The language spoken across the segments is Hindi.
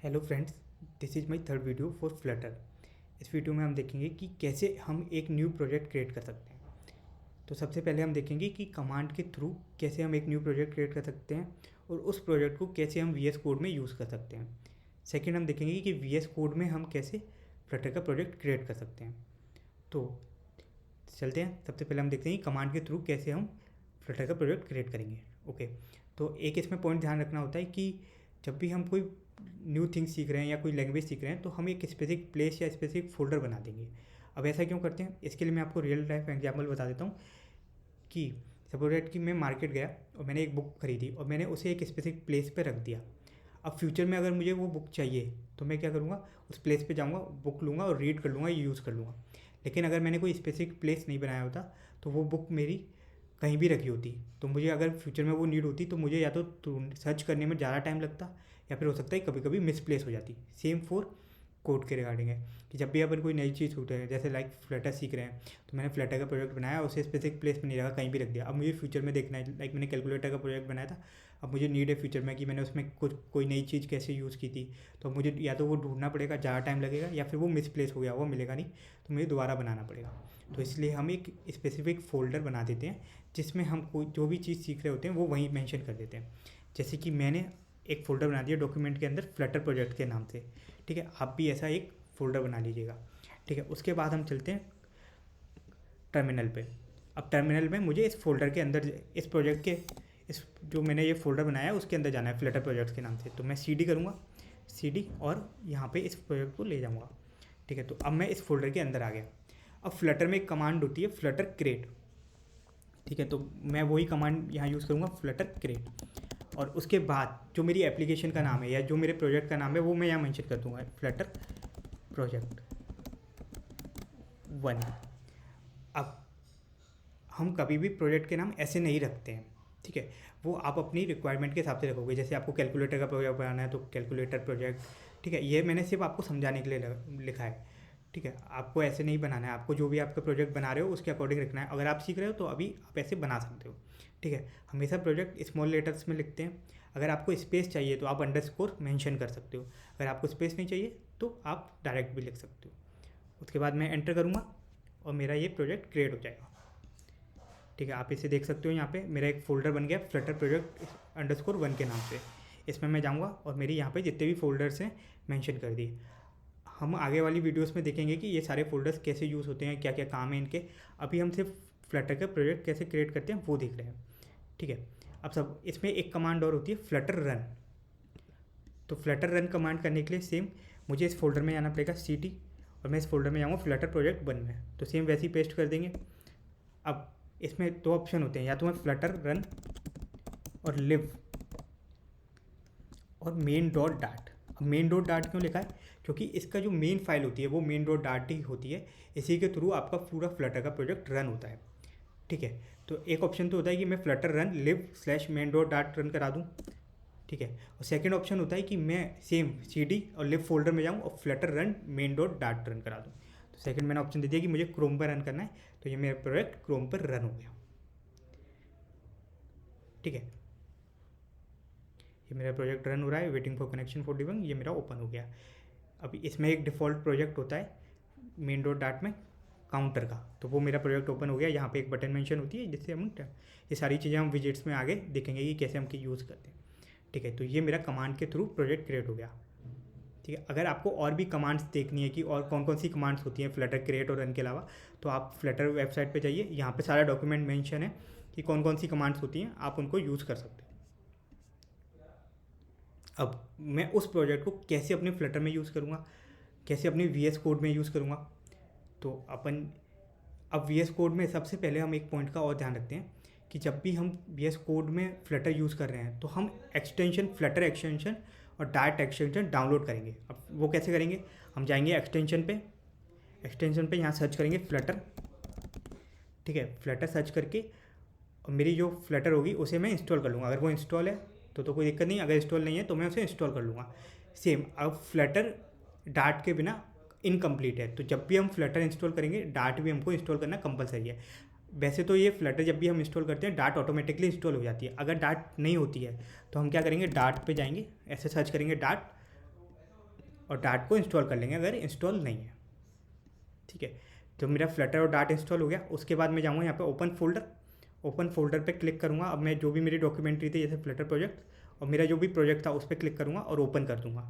Hello friends, this is my third video for Flutter. इस वीडियो में हम देखेंगे कि कैसे हम एक न्यू प्रोजेक्ट क्रिएट कर सकते हैं। तो सबसे पहले हम देखेंगे कि कमांड के थ्रू कैसे हम एक न्यू प्रोजेक्ट क्रिएट कर सकते हैं और उस प्रोजेक्ट को कैसे हम वीएस कोड में यूज़ कर सकते हैं। सेकंड, हम देखेंगे कि वीएस कोड में हम कैसे फ्लटर का प्रोजेक्ट क्रिएट कर सकते हैं। तो चलते हैं। सबसे पहले हम देखते हैं कि कमांड के थ्रू कैसे हम फ्लटर का प्रोजेक्ट क्रिएट करेंगे। ओके, तो एक इसमें पॉइंट ध्यान रखना होता है कि जब भी हम कोई न्यू थिंग सीख रहे हैं या कोई लैंग्वेज सीख रहे हैं तो हम एक स्पेसिफिक प्लेस या स्पेसिफिक फोल्डर बना देंगे। अब ऐसा क्यों करते हैं, इसके लिए मैं आपको रियल लाइफ एग्जाम्पल बता देता हूँ कि सपोज दैट कि मैं मार्केट गया और मैंने एक बुक खरीदी और मैंने उसे एक स्पेसिफिक प्लेस पे रख दिया। अब फ्यूचर में अगर मुझे वो बुक चाहिए तो मैं क्या करूँगा, उस प्लेस पे जाऊँगा, बुक लूँगा और रीड कर लूँगा, यूज़ कर लूँगा। लेकिन अगर मैंने कोई स्पेसिफिक प्लेस नहीं बनाया होता तो वो बुक मेरी कहीं भी रखी होती, तो मुझे अगर फ्यूचर में वो नीड होती तो मुझे या तो सर्च करने में ज़्यादा टाइम लगता या फिर हो सकता है कभी कभी मिसप्लेस हो जाती। सेम फॉर कोड के रिगार्डिंग है कि जब भी अपन कोई नई चीज़ छूटे है, जैसे लाइक फ्लटर सीख रहे हैं तो मैंने फ्लटर का प्रोजेक्ट बनाया, उसे स्पेसिफिक प्लेस में नहीं रखा, कहीं भी रख दिया। अब मुझे फ्यूचर में देखना है, लाइक मैंने कैलकुलेटर का प्रोजेक्ट बनाया था, अब मुझे नीड है फ्यूचर में कि मैंने उसमें कुछ कोई नई चीज़ कैसे यूज़ की थी, तो मुझे या तो वो ढूंढना पड़ेगा, ज़्यादा टाइम लगेगा, या फिर वो मिसप्लेस हो गया, वो मिलेगा नहीं, तो मुझे दोबारा बनाना पड़ेगा। तो इसलिए हम एक स्पेसिफिक फोल्डर बना देते हैं जिसमें हम कोई जो भी चीज़ सीख रहे होते हैं वो वहीं मेंशन कर देते हैं। जैसे कि मैंने एक फ़ोल्डर बना दिया डॉक्यूमेंट के अंदर फ्लटर प्रोजेक्ट के नाम से। ठीक है, आप भी ऐसा एक फ़ोल्डर बना लीजिएगा। ठीक है, उसके बाद हम चलते हैं टर्मिनल पे। अब टर्मिनल में मुझे इस फोल्डर के अंदर, इस प्रोजेक्ट के, इस जो मैंने ये फोल्डर बनाया है उसके अंदर जाना है फ्लटर प्रोजेक्ट के नाम से। तो मैं CD करूँगा, CD, और यहाँ पे इस प्रोजेक्ट को ले जाऊँगा। ठीक है, तो अब मैं इस फोल्डर के अंदर आ गया। अब फ्लटर में एक कमांड होती है फ्लटर क्रिएट। ठीक है, तो मैं वही कमांड यहाँ यूज़ करूँगा, फ्लटर क्रिएट। और उसके बाद जो मेरी एप्लीकेशन का नाम है या जो मेरे प्रोजेक्ट का नाम है वो मैं यहाँ मेंशन कर दूँगा, फ्लटर प्रोजेक्ट 1। अब हम कभी भी प्रोजेक्ट के नाम ऐसे नहीं रखते हैं। ठीक है, वो आप अपनी रिक्वायरमेंट के हिसाब से रखोगे। जैसे आपको कैलकुलेटर का प्रोजेक्ट बनाना है तो कैलकुलेटर प्रोजेक्ट। ठीक है, ये मैंने सिर्फ आपको समझाने के लिए लिखा है। ठीक है, आपको ऐसे नहीं बनाना है, आपको जो भी आपका प्रोजेक्ट बना रहे हो उसके अकॉर्डिंग रखना है। अगर आप सीख रहे हो तो अभी आप ऐसे बना सकते हो। ठीक है, हमेशा प्रोजेक्ट स्मॉल लेटर्स में लिखते हैं। अगर आपको स्पेस चाहिए तो आप अंडरस्कोर मेंशन कर सकते हो, अगर आपको स्पेस नहीं चाहिए तो आप डायरेक्ट भी लिख सकते हो। उसके बाद मैं एंटर करूँगा और मेरा ये प्रोजेक्ट क्रिएट हो जाएगा। ठीक है, आप इसे देख सकते हो, यहाँ पे मेरा एक फ़ोल्डर बन गया फ्लटर प्रोजेक्ट _1 के नाम से। इसमें मैं जाऊँगा और मेरे यहाँ पे जितने भी फ़ोल्डर्स हैं मेंशन कर दिए। हम आगे वाली वीडियोस में देखेंगे कि ये सारे फ़ोल्डर्स कैसे यूज़ होते हैं, क्या क्या काम है इनके। अभी हम सिर्फ फ्लटर का प्रोजेक्ट कैसे क्रिएट करते हैं वो देख रहे हैं। ठीक है, अब सब इसमें एक कमांड और होती है फ्लटर रन। तो फ्लटर रन कमांड करने के लिए सेम मुझे इस फोल्डर में जाना पड़ेगा, CD, और मैं इस फोल्डर में जाऊँगा फ्लटर प्रोजेक्ट 1 में। तो सेम वैसे ही पेस्ट कर देंगे। अब इसमें दो ऑप्शन होते हैं, या तो मैं फ्लटर रन और लिव और मेन डॉट डाट। अब मेन डॉट डाट क्यों लिखा है, क्योंकि इसका जो मेन फाइल होती है वो मेन डॉट डाट ही होती है। इसी के थ्रू आपका पूरा फ्लटर का प्रोजेक्ट रन होता है। ठीक है, तो एक ऑप्शन तो होता है कि मैं Flutter run live / main dot dot run करा दूँ। ठीक है, और सेकेंड ऑप्शन होता है कि मैं सेम CD और लिव फोल्डर में जाऊँ और Flutter run main dot dot run करा दूँ। तो सेकेंड मैंने ऑप्शन दे दिया कि मुझे क्रोम पर रन करना है, तो ये मेरा प्रोजेक्ट क्रोम पर रन हो गया। ठीक है, ये मेरा प्रोजेक्ट रन हो रहा है, waiting for connection for debug, ये मेरा ओपन हो गया। अभी इसमें एक डिफ़ॉल्ट प्रोजेक्ट होता है मेन डॉट डाट में काउंटर का, तो वो मेरा प्रोजेक्ट ओपन हो गया। यहाँ पे एक बटन मेंशन होती है जिससे हम ये सारी चीज़ें हम विजिट्स में आगे देखेंगे कि कैसे हम यूज़ करते हैं। ठीक है, तो ये मेरा कमांड के थ्रू प्रोजेक्ट क्रिएट हो गया। ठीक है, अगर आपको और भी कमांड्स देखनी है कि और कौन कौन सी कमांड्स होती हैं फ्लटर क्रिएट और रन के अलावा, तो आप फ्लटर वेबसाइट पे जाइए, यहाँ पे सारा डॉक्यूमेंट मेंशन है कि कौन कौन सी कमांड्स होती हैं, आप उनको यूज़ कर सकते हैं। अब मैं उस प्रोजेक्ट को कैसे अपने फ्लटर में यूज़ करूँगा, कैसे अपने VS कोड में यूज़ करूँगा। तो अपन अब VS कोड में सबसे पहले हम एक पॉइंट का और ध्यान रखते हैं कि जब भी हम VS कोड में फ्लटर यूज़ कर रहे हैं तो हम एक्सटेंशन, फ्लटर एक्सटेंशन और डाट एक्सटेंशन डाउनलोड करेंगे। अब वो कैसे करेंगे, हम जाएंगे एक्सटेंशन पे यहाँ सर्च करेंगे फ्लटर। ठीक है, फ्लटर सर्च करके और मेरी जो फ्लटर होगी उसे मैं इंस्टॉल कर लूँगा। अगर वो इंस्टॉल है तो कोई दिक्कत नहीं, अगर इंस्टॉल नहीं है तो मैं उसे इंस्टॉल कर लूँगा। सेम, अब फ्लटर डाट के बिना इनकम्प्लीट है, तो जब भी हम फ्लटर इंस्टॉल करेंगे डाट भी हमको इंस्टॉल करना कंपलसरी है। वैसे तो ये फ्लटर जब भी हम इंस्टॉल करते हैं डाट ऑटोमेटिकली इंस्टॉल हो जाती है। अगर डाट नहीं होती है तो हम क्या करेंगे, डाट पे जाएंगे, ऐसे सर्च करेंगे डाट और डार्ट को इंस्टॉल कर लेंगे अगर इंस्टॉल नहीं है। ठीक है, तो मेरा फ्लटर और डार्ट इंस्टॉल हो गया। उसके बाद मैं जाऊँगा यहाँ पे ओपन फोल्डर पे क्लिक करूँगा। अब मैं जो भी मेरी डॉक्यूमेंट्री थी जैसे फ्लटर प्रोजेक्ट और मेरा जो भी प्रोजेक्ट था उस पर क्लिक करूँगा और ओपन कर दूँगा,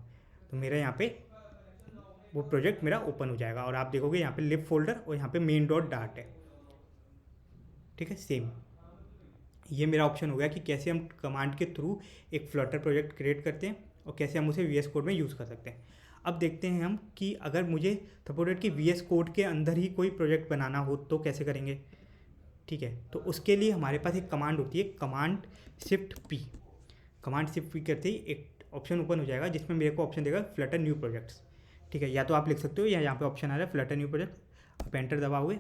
तो मेरा यहाँ पे वो प्रोजेक्ट मेरा ओपन हो जाएगा। और आप देखोगे यहाँ पे लिब फोल्डर और यहाँ पे मेन डॉट डार्ट है। ठीक है, सेम ये मेरा ऑप्शन हो गया कि कैसे हम कमांड के थ्रू एक फ्लटर प्रोजेक्ट क्रिएट करते हैं और कैसे हम उसे VS कोड में यूज़ कर सकते हैं। अब देखते हैं हम कि अगर मुझे सपोर्टेड कि VS कोड के अंदर ही कोई प्रोजेक्ट बनाना हो तो कैसे करेंगे। ठीक है, तो उसके लिए हमारे पास एक कमांड होती है, command shift P. Command shift P करते ही एक ऑप्शन ओपन हो जाएगा जिसमें मेरे को ऑप्शन देगा फ्लटर न्यू प्रोजेक्ट्स। ठीक है, या तो आप लिख सकते हो या यहाँ पे ऑप्शन आ रहा है फ्लटर न्यू प्रोजेक्ट। आप एंटर दबाओगे,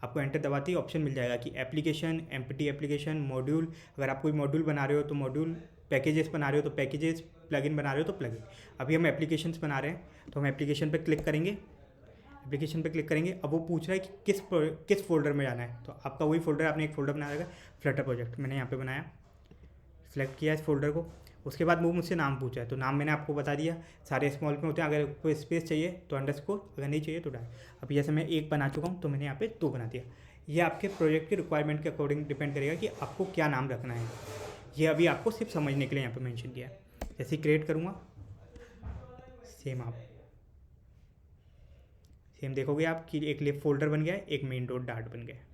आपको एंटर दबाते ही ऑप्शन मिल जाएगा कि एप्लीकेशन, एम्प्टी एप्लीकेशन, मॉड्यूल। अगर आप कोई मॉड्यूल बना रहे हो तो मॉड्यूल, पैकेजेस बना रहे हो तो पैकेजेस, प्लगइन बना रहे हो तो प्लगइन। अभी हम एप्लीकेशंस बना रहे हैं तो हम एप्लीकेशन पे क्लिक करेंगे। एप्लीकेशन पे क्लिक करेंगे, अब वो पूछ रहा है कि किस फोल्डर में जाना है। तो आपका वही फोल्डर, आपने एक फोल्डर बनाया रहेगा फ्लटर प्रोजेक्ट, मैंने यहाँ पे बनाया, सिलेक्ट किया इस फोल्डर को। उसके बाद वो मुझसे नाम पूछा है, तो नाम मैंने आपको बता दिया, सारे स्मॉल में होते हैं। अगर कोई स्पेस चाहिए तो अंडरस्कोर, अगर नहीं चाहिए तो डाल। अब जैसे मैं एक बना चुका हूँ तो मैंने यहाँ पे 2 बना दिया। ये आपके प्रोजेक्ट के रिक्वायरमेंट के अकॉर्डिंग डिपेंड करेगा कि आपको क्या नाम रखना है। ये अभी आपको सिर्फ समझने के लिए यहाँ पे मेंशन किया है। जैसे क्रिएट करूँगा, सेम देखोगे आप कि एक लिब फोल्डर बन गया है, एक मेन डॉट डार्ट बन गया है।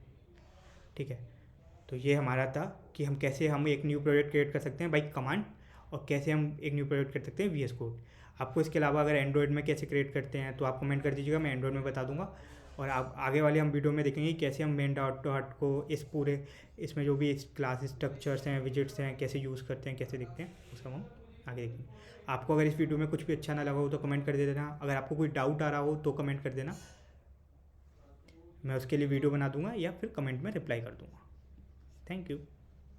ठीक है, तो ये हमारा था कि हम कैसे हम एक न्यू प्रोजेक्ट क्रिएट कर सकते हैं बाई कमांड, और कैसे हम एक न्यू प्रोजेक्ट कर सकते हैं VS कोड। आपको इसके अलावा अगर एंड्रॉयड में कैसे क्रिएट करते हैं तो आप कमेंट कर दीजिएगा, मैं एंड्रॉयड में बता दूंगा। और आप आगे वाले हम वीडियो में देखेंगे कैसे हम मेन डॉट डॉट को इस पूरे, इसमें जो भी क्लास स्ट्रक्चर्स हैं, विजिट्स हैं, कैसे यूज़ करते हैं, कैसे दिखते हैं, उसका हम आगे देखेंगे। आपको अगर इस वीडियो में कुछ भी अच्छा ना लगा हो तो कमेंट कर देना। अगर आपको कोई डाउट आ रहा हो तो कमेंट कर देना, मैं उसके लिए वीडियो बना दूंगा या फिर कमेंट में रिप्लाई कर दूंगा। Thank you.